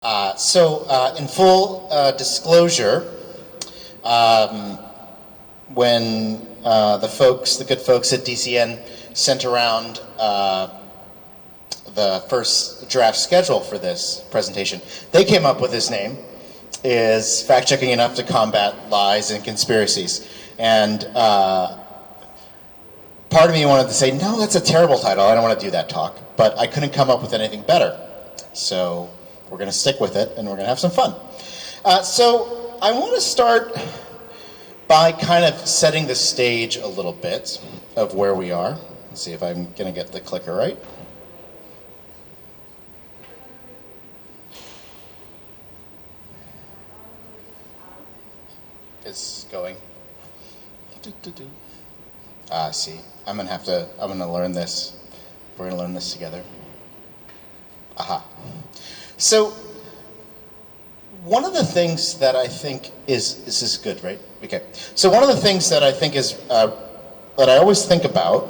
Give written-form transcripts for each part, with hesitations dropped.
In full disclosure, when the good folks at DCN sent around the first draft schedule for this presentation, they came up with his name is Fact-Checking Enough to Combat Lies and Conspiracies. And part of me wanted to say, no, that's a terrible title. I don't want to do that talk. But I couldn't come up with anything better. So we're going to stick with it, and we're going to have some fun. So I want to start by kind of setting the stage a little bit of where we are. Let's see if I'm going to get the clicker right. It's going. See, I'm going to learn this. We're going to learn this together. Aha. So, one of the things that I think is, this is good, right? Okay. So one of the things that I think is, that I always think about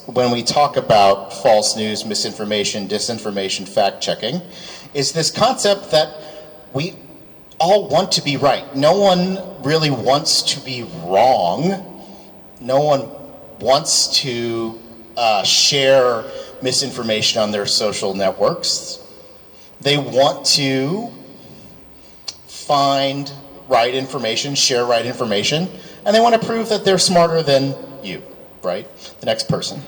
when we talk about false news, misinformation, disinformation, fact-checking, is this concept that we all want to be right. No one really wants to be wrong. No one wants to share misinformation on their social networks. They want to find right information, share right information, and they want to prove that they're smarter than you, right? The next person.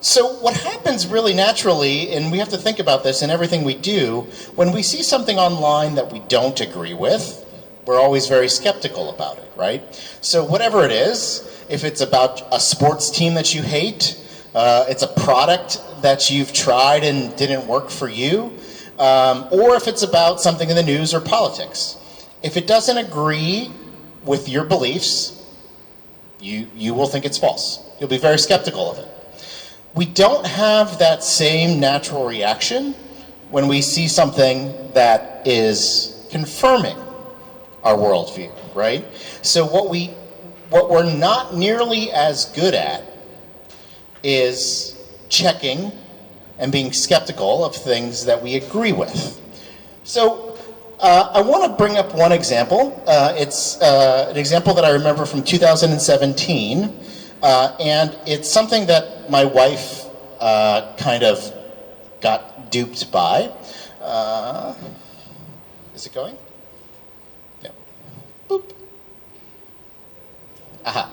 So what happens really naturally, and we have to think about this in everything we do, when we see something online that we don't agree with, we're always very skeptical about it, right? So whatever it is, if it's about a sports team that you hate, it's a product that you've tried and didn't work for you, or if it's about something in the news or politics. If it doesn't agree with your beliefs, you will think it's false. You'll be very skeptical of it. We don't have that same natural reaction when we see something that is confirming our worldview, right? So what we're not nearly as good at is checking and being skeptical of things that we agree with. So I want to bring up one example. It's an example that I remember from 2017, and it's something that my wife kind of got duped by. Is it going? No. Boop. Aha.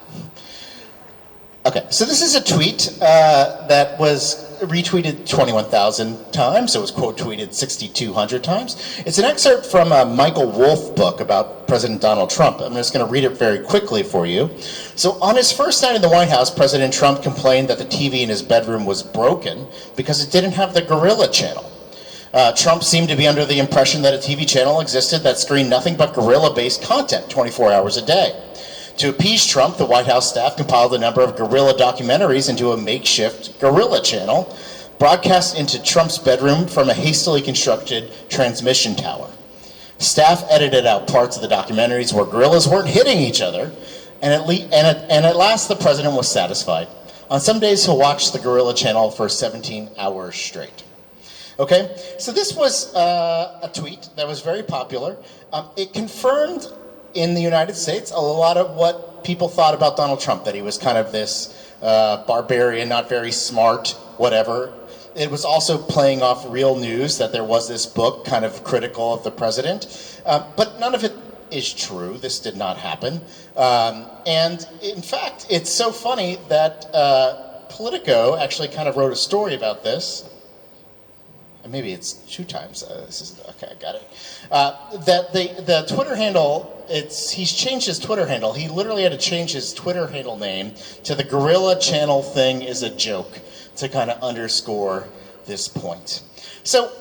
Okay, so this is a tweet that was retweeted 21,000 times. So it was quote tweeted 6,200 times. It's an excerpt from a Michael Wolff book about President Donald Trump. I'm just going to read it very quickly for you. So on his first night in the White House, President Trump complained that the TV in his bedroom was broken because it didn't have the Gorilla channel. Trump seemed to be under the impression that a TV channel existed that screened nothing but Gorilla-based content 24 hours a day. To appease Trump, the White House staff compiled a number of guerrilla documentaries into a makeshift Gorilla channel, broadcast into Trump's bedroom from a hastily constructed transmission tower. Staff edited out parts of the documentaries where gorillas weren't hitting each other, and at last the president was satisfied. On some days, he'll watch the Gorilla channel for 17 hours straight. Okay, so this was a tweet that was very popular. It confirmed in the United States a lot of what people thought about Donald Trump, that he was kind of this barbarian, not very smart, whatever. It was also playing off real news that there was this book kind of critical of the president. But none of it is true. This did not happen. And in fact, it's so funny that Politico actually kind of wrote a story about this. Maybe it's 2 times. This is okay. I got it. That the Twitter handle. He's changed his Twitter handle. He literally had to change his Twitter handle name to the Gorilla Channel thing is a joke to kind of underscore this point. So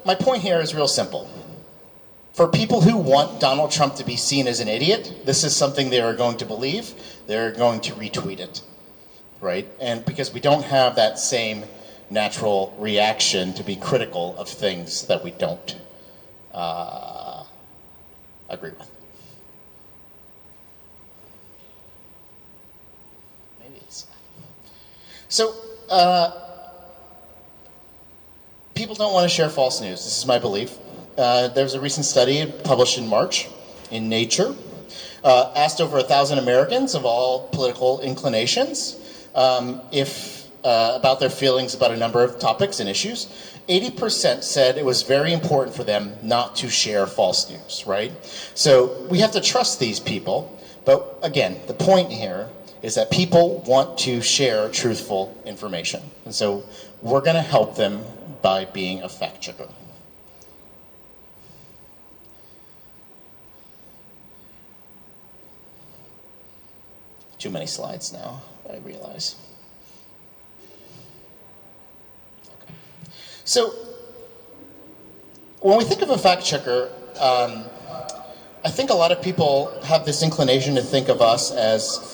my point here is real simple. For people who want Donald Trump to be seen as an idiot, this is something they are going to believe. They're going to retweet it, right? And because we don't have that same natural reaction to be critical of things that we don't agree with. Maybe it's so. People don't want to share false news. This is my belief. There's a recent study published in March in Nature, asked over 1,000 Americans of all political inclinations about their feelings about a number of topics and issues. 80% said it was very important for them not to share false news, right? So we have to trust these people. But again, the point here is that people want to share truthful information. And so we're going to help them by being a fact checker. Too many slides now, I realize. Okay. So when we think of a fact checker, I think a lot of people have this inclination to think of us as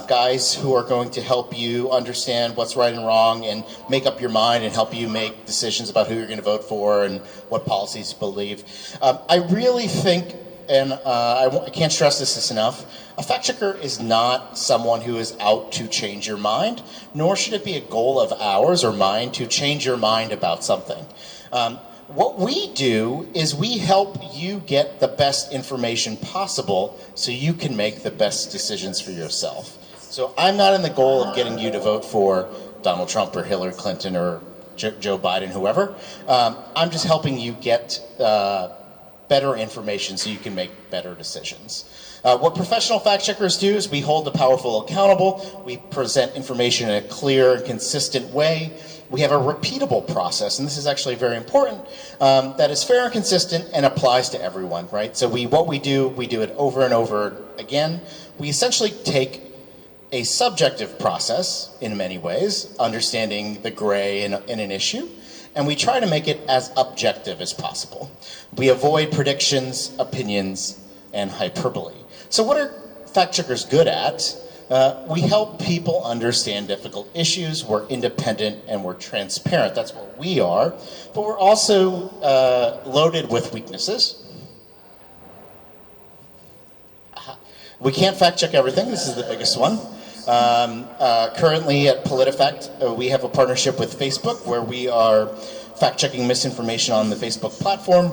guys who are going to help you understand what's right and wrong and make up your mind and help you make decisions about who you're going to vote for and what policies you believe. I really think, and I can't stress this enough, a fact checker is not someone who is out to change your mind, nor should it be a goal of ours or mine to change your mind about something. What we do is we help you get the best information possible so you can make the best decisions for yourself. So I'm not in the goal of getting you to vote for Donald Trump or Hillary Clinton or Joe Biden, whoever. I'm just helping you get better information so you can make better decisions. What professional fact checkers do is we hold the powerful accountable. We present information in a clear and consistent way. We have a repeatable process, and this is actually very important, that is fair and consistent and applies to everyone, right? So what we do it over and over again. We essentially take a subjective process in many ways, understanding the gray in an issue, and we try to make it as objective as possible. We avoid predictions, opinions, and hyperbole. So what are fact checkers good at? We help people understand difficult issues. We're independent and we're transparent. That's what we are. But we're also loaded with weaknesses. We can't fact check everything. This is the biggest one. Currently at PolitiFact, we have a partnership with Facebook where we are fact checking misinformation on the Facebook platform.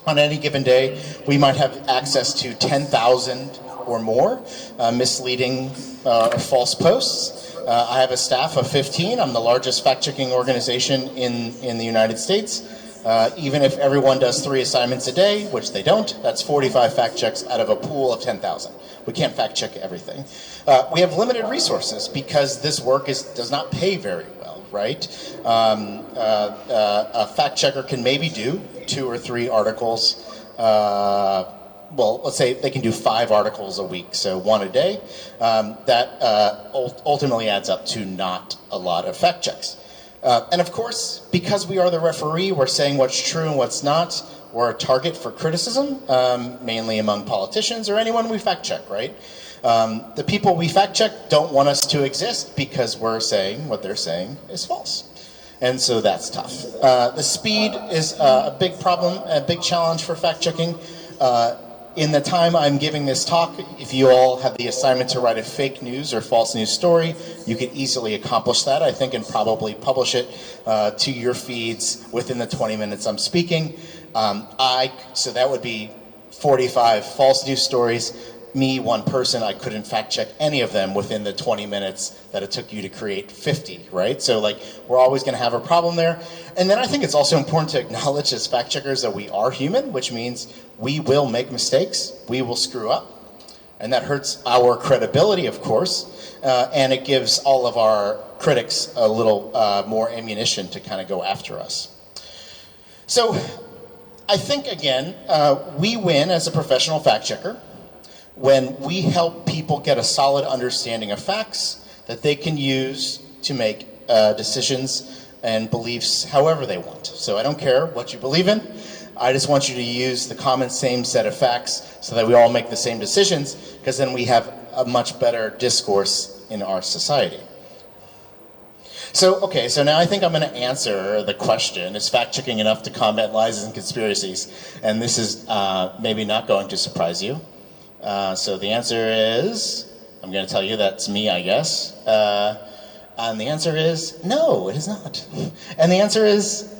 On any given day, we might have access to 10,000 or more misleading or false posts. I have a staff of 15. I'm the largest fact-checking organization in the United States. Even if everyone does 3 assignments a day, which they don't, that's 45 fact checks out of a pool of 10,000. We can't fact check everything. We have limited resources because this work does not pay very well, right? A fact checker can maybe do 2 or 3 articles. Well, let's say they can do 5 articles a week, so 1 a day. That ultimately adds up to not a lot of fact checks. And of course, because we are the referee, we're saying what's true and what's not. We're a target for criticism, mainly among politicians or anyone we fact check, right? The people we fact check don't want us to exist because we're saying what they're saying is false. And so that's tough. The speed is a big problem, a big challenge for fact checking. In the time I'm giving this talk, if you all have the assignment to write a fake news or false news story, you can easily accomplish that, I think, and probably publish it to your feeds within the 20 minutes I'm speaking. So that would be 45 false news stories. Me, one person, I couldn't fact check any of them within the 20 minutes that it took you to create 50, right? So we're always gonna have a problem there. And then I think it's also important to acknowledge as fact checkers that we are human, which means we will make mistakes, we will screw up. And that hurts our credibility, of course, and it gives all of our critics a little more ammunition to kind of go after us. So I think, again, we win as a professional fact checker when we help people get a solid understanding of facts that they can use to make decisions and beliefs however they want. So I don't care what you believe in. I just want you to use the common same set of facts so that we all make the same decisions, because then we have a much better discourse in our society. So now I think I'm going to answer the question, is fact-checking enough to combat lies and conspiracies? And this is maybe not going to surprise you. So the answer is, I'm going to tell you that's me, I guess. And the answer is, no, it is not. And the answer is,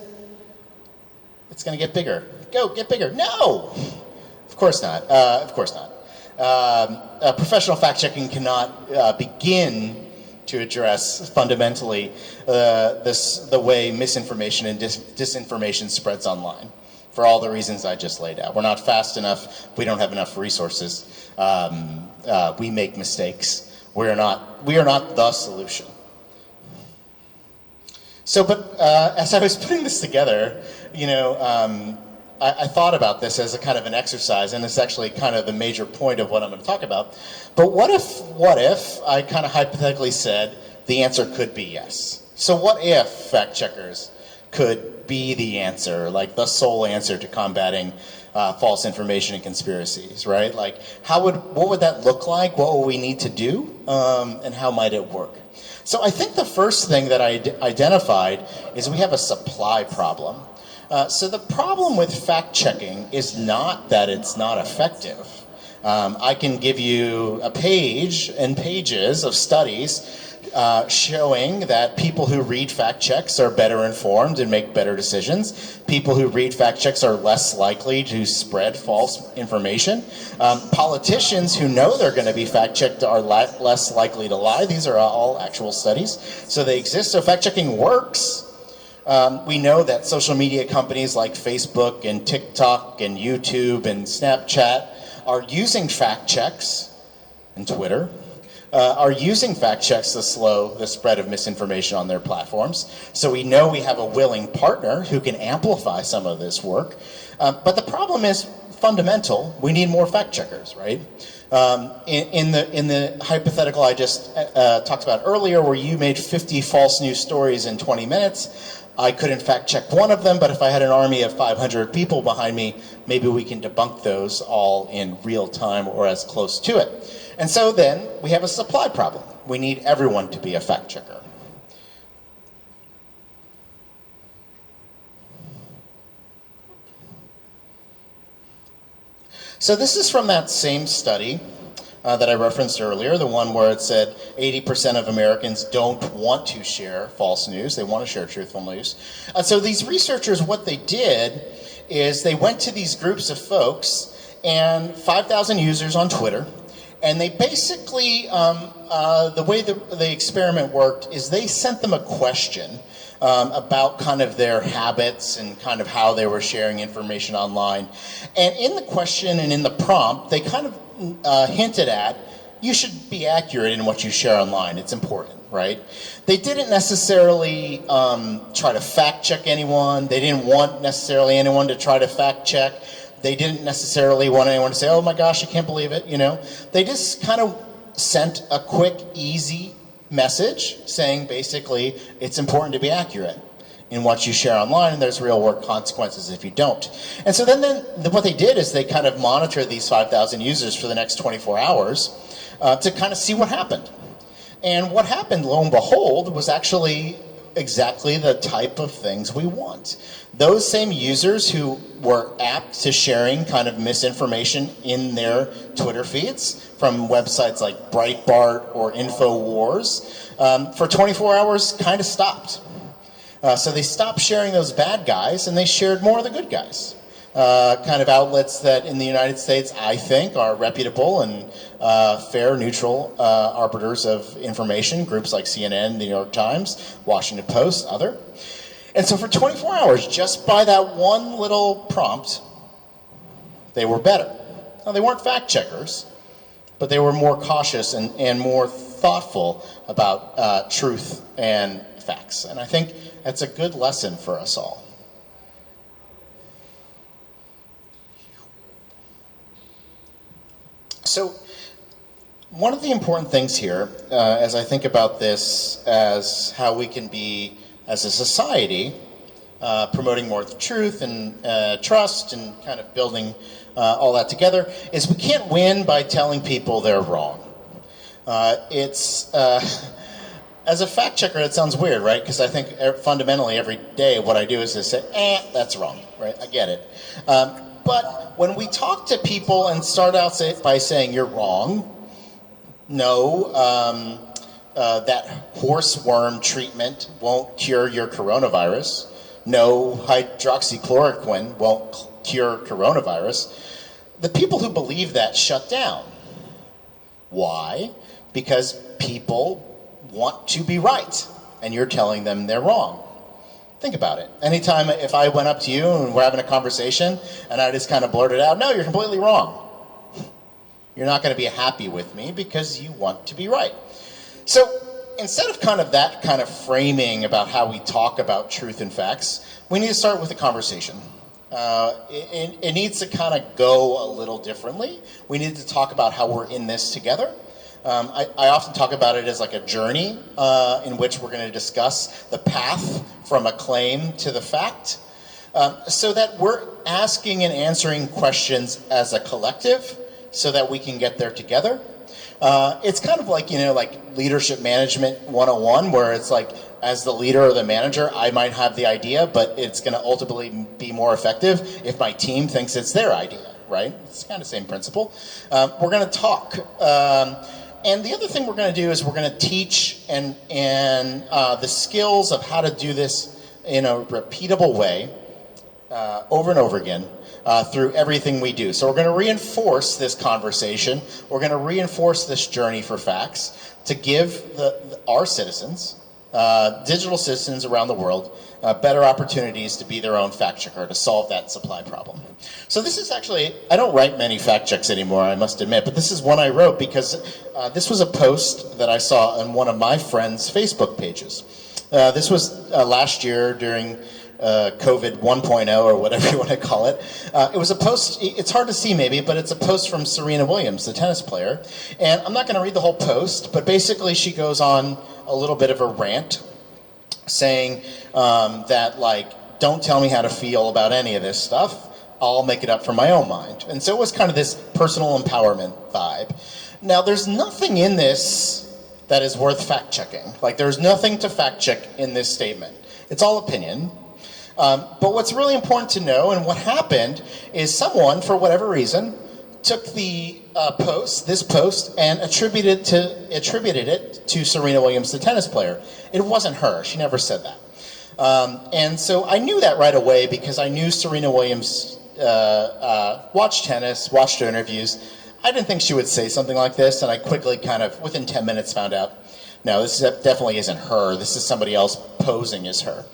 It's going to get bigger. Go, get bigger. No! Of course not. Of course not. Professional fact-checking cannot begin to address fundamentally the way misinformation and disinformation spreads online, for all the reasons I just laid out. We're not fast enough. We don't have enough resources. We make mistakes. We are not the solution. So, but as I was putting this together, I thought about this as a kind of an exercise, and it's actually kind of the major point of what I'm going to talk about. But what if I kind of hypothetically said the answer could be yes? So what if fact checkers could be the answer, like the sole answer to combating false information and conspiracies, right? Like, what would that look like? What would we need to do? And how might it work? So I think the first thing that I identified is we have a supply problem. So the problem with fact-checking is not that it's not effective. I can give you a page and pages of studies showing that people who read fact checks are better informed and make better decisions. People who read fact checks are less likely to spread false information. Politicians who know they're going to be fact checked are less likely to lie. These are all actual studies. So they exist. So fact checking works. We know that social media companies like Facebook and TikTok and YouTube and Snapchat are using fact checks, and Twitter, are using fact checks to slow the spread of misinformation on their platforms. So we know we have a willing partner who can amplify some of this work. But the problem is fundamental. We need more fact checkers, right? In the hypothetical I just talked about earlier, where you made 50 false news stories in 20 minutes, I couldn't fact check one of them, but if I had an army of 500 people behind me, maybe we can debunk those all in real time or as close to it. And so then we have a supply problem. We need everyone to be a fact checker. So this is from that same study that I referenced earlier, the one where it said 80% of Americans don't want to share false news. They want to share truthful news. So these researchers, what they did is they went to these groups of folks and 5,000 users on Twitter, and they basically, the way the experiment worked is they sent them a question about kind of their habits and kind of how they were sharing information online. And in the question and in the prompt, they kind of hinted at, you should be accurate in what you share online. It's important, right? They didn't necessarily try to fact check anyone. They didn't want necessarily anyone to try to fact check. They didn't necessarily want anyone to say, oh my gosh, I can't believe it, They just kind of sent a quick, easy message saying basically it's important to be accurate in what you share online, and there's real world consequences if you don't. And so then what they did is they kind of monitored these 5,000 users for the next 24 hours to kind of see what happened. And what happened, lo and behold, was actually exactly the type of things we want. Those same users who were apt to sharing kind of misinformation in their Twitter feeds from websites like Breitbart or InfoWars, for 24 hours kind of stopped. So they stopped sharing those bad guys and they shared more of the good guys. Kind of outlets that in the United States, I think, are reputable and fair, neutral arbiters of information, groups like CNN, the New York Times, Washington Post, other. And so for 24 hours, just by that one little prompt, they were better. Now, they weren't fact checkers, but they were more cautious and more thoughtful about truth and facts. And I think that's a good lesson for us all. So one of the important things here, as I think about this as how we can be, as a society, promoting more truth and trust and kind of building all that together, is we can't win by telling people they're wrong. As a fact checker, it sounds weird, right? Because I think fundamentally every day what I do is just say, that's wrong, right? I get it. But when we talk to people and start out by saying you're wrong, no, that horse worm treatment won't cure your coronavirus, no hydroxychloroquine won't cure coronavirus, the people who believe that shut down. Why? Because people want to be right, and you're telling them they're wrong. Think about it. Anytime if I went up to you and we're having a conversation and I just kind of blurted out, no, you're completely wrong, you're not going to be happy with me because you want to be right. So instead of that kind of framing about how we talk about truth and facts, we need to start with a conversation. It needs to kind of go a little differently. We need to talk about how we're in this together. I often talk about it as like a journey in which we're going to discuss the path from a claim to the fact, so that we're asking and answering questions as a collective so that we can get there together. It's kind of like, like leadership management 101, where it's like, as the leader or the manager, I might have the idea, but it's going to ultimately be more effective if my team thinks it's their idea, right? It's kind of the same principle. We're going to talk. And the other thing we're going to do is we're going to teach and the skills of how to do this in a repeatable way over and over again through everything we do. So we're going to reinforce this conversation. We're going to reinforce this journey for facts to give our citizens, digital citizens around the world, better opportunities to be their own fact checker, to solve that supply problem. So this is actually, I don't write many fact checks anymore, I must admit, but this is one I wrote because this was a post that I saw on one of my friends' Facebook pages. This was last year during COVID 1.0 or whatever you want to call it. It was a post, it's hard to see maybe, but it's a post from Serena Williams, the tennis player. And I'm not going to read the whole post, but basically she goes on a little bit of a rant saying that, don't tell me how to feel about any of this stuff. I'll make it up from my own mind. And so it was kind of this personal empowerment vibe. Now, there's nothing in this that is worth fact-checking. There's nothing to fact-check in this statement. It's all opinion. But what's really important to know, and what happened, is someone, for whatever reason, took the this post, and attributed it to Serena Williams, the tennis player. It wasn't her. She never said that. And so I knew that right away because I knew Serena Williams watched tennis, watched her interviews. I didn't think she would say something like this, and I quickly within 10 minutes found out, no, this definitely isn't her. This is somebody else posing as her.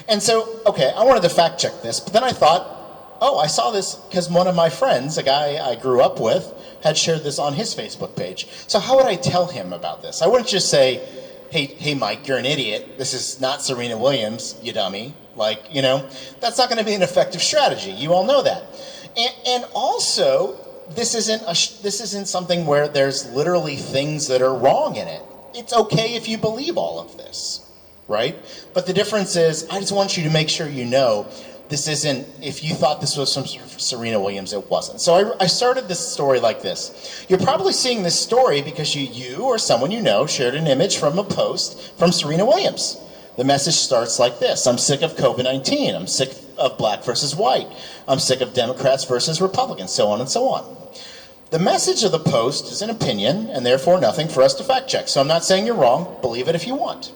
And so, okay, I wanted to fact check this, but then I thought, oh, I saw this because one of my friends, a guy I grew up with, had shared this on his Facebook page. So how would I tell him about this? I wouldn't just say, hey Mike, you're an idiot. This is not Serena Williams, you dummy. That's not going to be an effective strategy. You all know that. And also, this isn't something where there's literally things that are wrong in it. It's okay if you believe all of this, right? But the difference is, I just want you to make sure you know this isn't, if you thought this was from Serena Williams, it wasn't. So I started this story like this. You're probably seeing this story because you or someone you know shared an image from a post from Serena Williams. The message starts like this: I'm sick of COVID-19. I'm sick of black versus white. I'm sick of Democrats versus Republicans, so on and so on. The message of the post is an opinion, and therefore nothing for us to fact check. So I'm not saying you're wrong. Believe it if you want.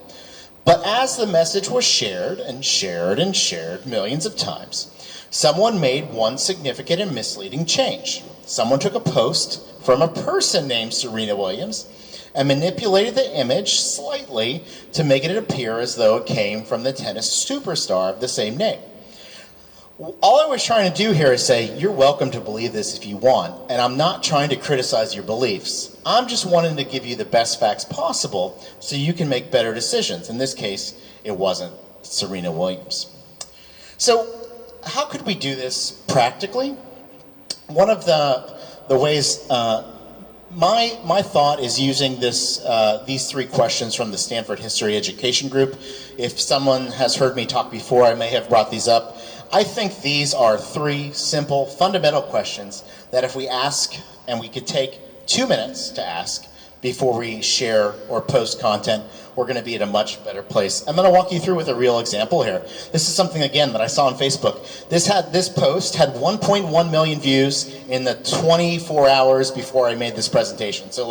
But as the message was shared and shared and shared millions of times, someone made one significant and misleading change. Someone took a post from a person named Serena Williams and manipulated the image slightly to make it appear as though it came from the tennis superstar of the same name. All I was trying to do here is say, you're welcome to believe this if you want, and I'm not trying to criticize your beliefs. I'm just wanting to give you the best facts possible so you can make better decisions. In this case, it wasn't Serena Williams. So how could we do this practically? One of the ways, my thought is using these three questions from the Stanford History Education Group. If someone has heard me talk before, I may have brought these up. I think these are three simple, fundamental questions that if we ask, and we could take 2 minutes to ask before we share or post content, we're going to be at a much better place. I'm going to walk you through with a real example here. This is something, again, that I saw on Facebook. This post had 1.1 million views in the 24 hours before I made this presentation. So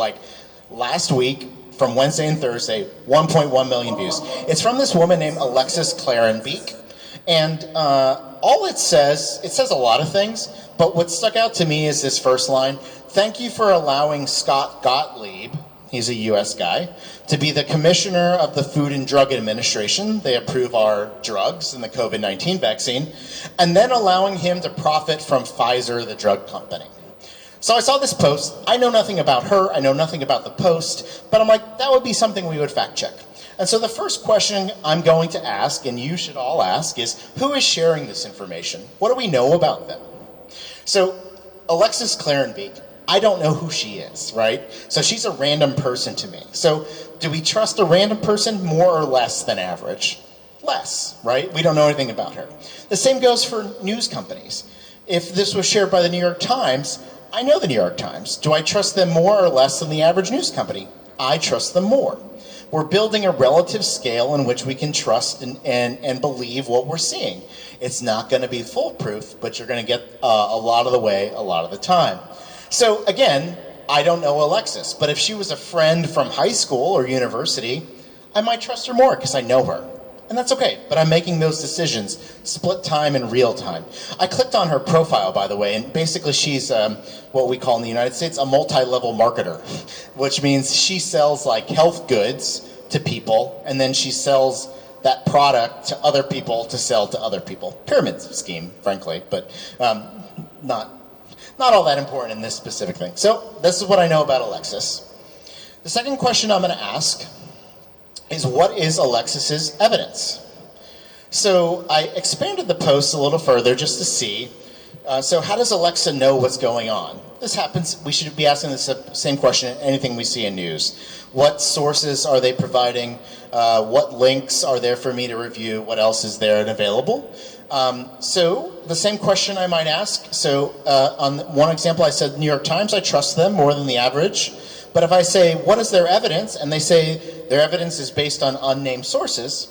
last week, from Wednesday and Thursday, 1.1 million views. It's from this woman named Alexis Clarenbeek. And all it says a lot of things, but what stuck out to me is this first line: "Thank you for allowing Scott Gottlieb," he's a U.S. guy, "to be the commissioner of the Food and Drug Administration. They approve our drugs and the COVID-19 vaccine, and then allowing him to profit from Pfizer, the drug company." So I saw this post. I know nothing about her. I know nothing about the post, but I'm like, that would be something we would fact check. And so the first question I'm going to ask, and you should all ask, is who is sharing this information? What do we know about them? So Alexis Clarenbeek, I don't know who she is, right? So she's a random person to me. So do we trust a random person more or less than average? Less, right? We don't know anything about her. The same goes for news companies. If this was shared by the New York Times, I know the New York Times. Do I trust them more or less than the average news company? I trust them more. We're building a relative scale in which we can trust and believe what we're seeing. It's not going to be foolproof, but you're going to get a lot of the way, a lot of the time. So again, I don't know Alexis, but if she was a friend from high school or university, I might trust her more because I know her. And that's okay, but I'm making those decisions, split time and real time. I clicked on her profile, by the way, and basically she's what we call in the United States a multi-level marketer, which means she sells like health goods to people, and then she sells that product to other people to sell to other people. Pyramid scheme, frankly, but not all that important in this specific thing. So this is what I know about Alexis. The second question I'm going to ask is, what is Alexis's evidence? So I expanded the post a little further just to see. So how does Alexa know what's going on? This happens, we should be asking the same question in anything we see in news. What sources are they providing? What links are there for me to review? What else is there and available? So the same question I might ask. So on one example, I said New York Times, I trust them more than the average. But if I say, what is their evidence? And they say their evidence is based on unnamed sources,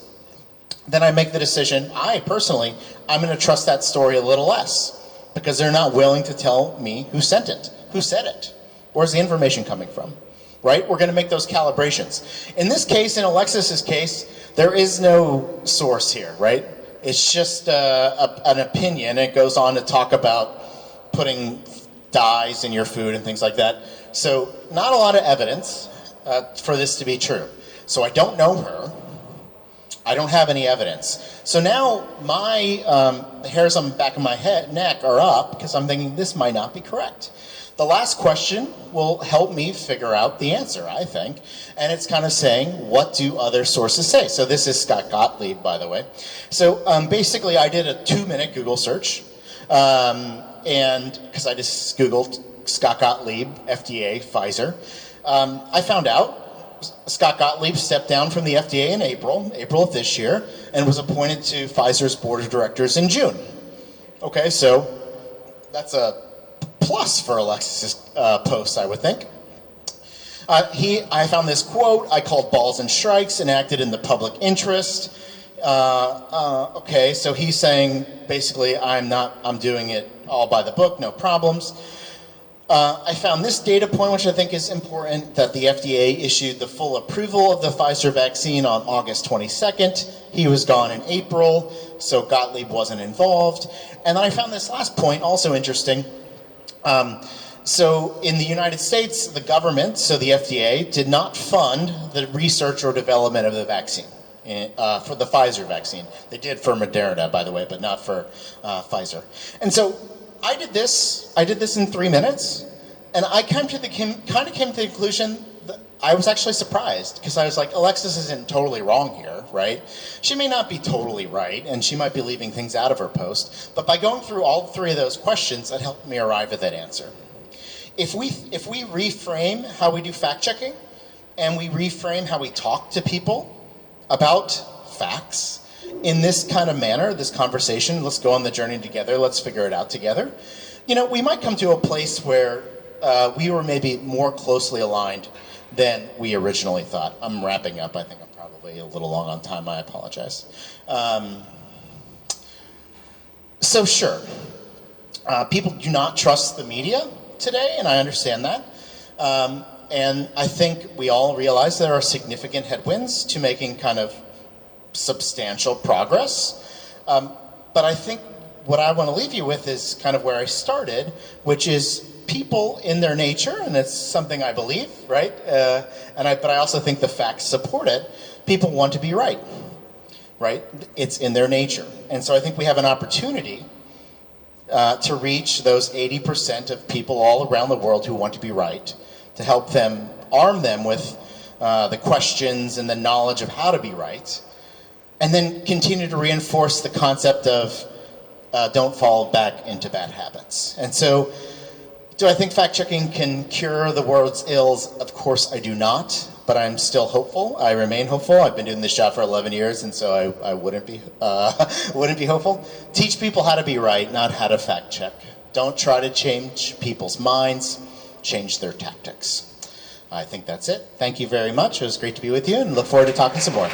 then I make the decision, I'm going to trust that story a little less because they're not willing to tell me who sent it, who said it, where's the information coming from, right? We're going to make those calibrations. In this case, in Alexis's case, there is no source here, right? It's just an opinion. It goes on to talk about putting dyes in your food and things like that. So not a lot of evidence for this to be true. So I don't know her. I don't have any evidence. So now my hairs on the back of my neck are up because I'm thinking this might not be correct. The last question will help me figure out the answer, I think. And it's kind of saying, what do other sources say? So this is Scott Gottlieb, by the way. So basically I did a 2-minute Google search. And because I just Googled Scott Gottlieb, FDA, Pfizer. I found out Scott Gottlieb stepped down from the FDA in April of this year, and was appointed to Pfizer's board of directors in June. Okay, so that's a plus for Alexis's post, I would think. I found this quote, I called balls and strikes enacted in the public interest. Okay, so he's saying basically I'm doing it all by the book, no problems. I found this data point, which I think is important, that the FDA issued the full approval of the Pfizer vaccine on August 22nd. He was gone in April, so Gottlieb wasn't involved. And then I found this last point also interesting. So in the United States, the government, so the FDA, did not fund the research or development of the vaccine. For the Pfizer vaccine. They did for Moderna, by the way, but not for Pfizer. And so I did this in 3 minutes, and I came to the conclusion that I was actually surprised, because I was like, Alexis isn't totally wrong here, right? She may not be totally right, and she might be leaving things out of her post, but by going through all 3 of those questions, that helped me arrive at that answer. If we reframe how we do fact-checking, and we reframe how we talk to people about facts in this kind of manner, this conversation, let's go on the journey together, let's figure it out together, we might come to a place where we were maybe more closely aligned than we originally thought. I'm wrapping up. I think I'm probably a little long on time. I apologize. So sure, people do not trust the media today, and I understand that. And I think we all realize there are significant headwinds to making kind of substantial progress. But I think what I want to leave you with is kind of where I started, which is people in their nature, and it's something I believe, right? But I also think the facts support it. People want to be right, right? It's in their nature. And so I think we have an opportunity to reach those 80% of people all around the world who want to be right, to help them, arm them with the questions and the knowledge of how to be right, and then continue to reinforce the concept of don't fall back into bad habits. And so, do I think fact-checking can cure the world's ills? Of course I do not, but I'm still hopeful. I remain hopeful. I've been doing this job for 11 years, and so I wouldn't be hopeful. Teach people how to be right, not how to fact-check. Don't try to change people's minds, change their tactics. I think that's it. Thank you very much. It was great to be with you, and look forward to talking some more.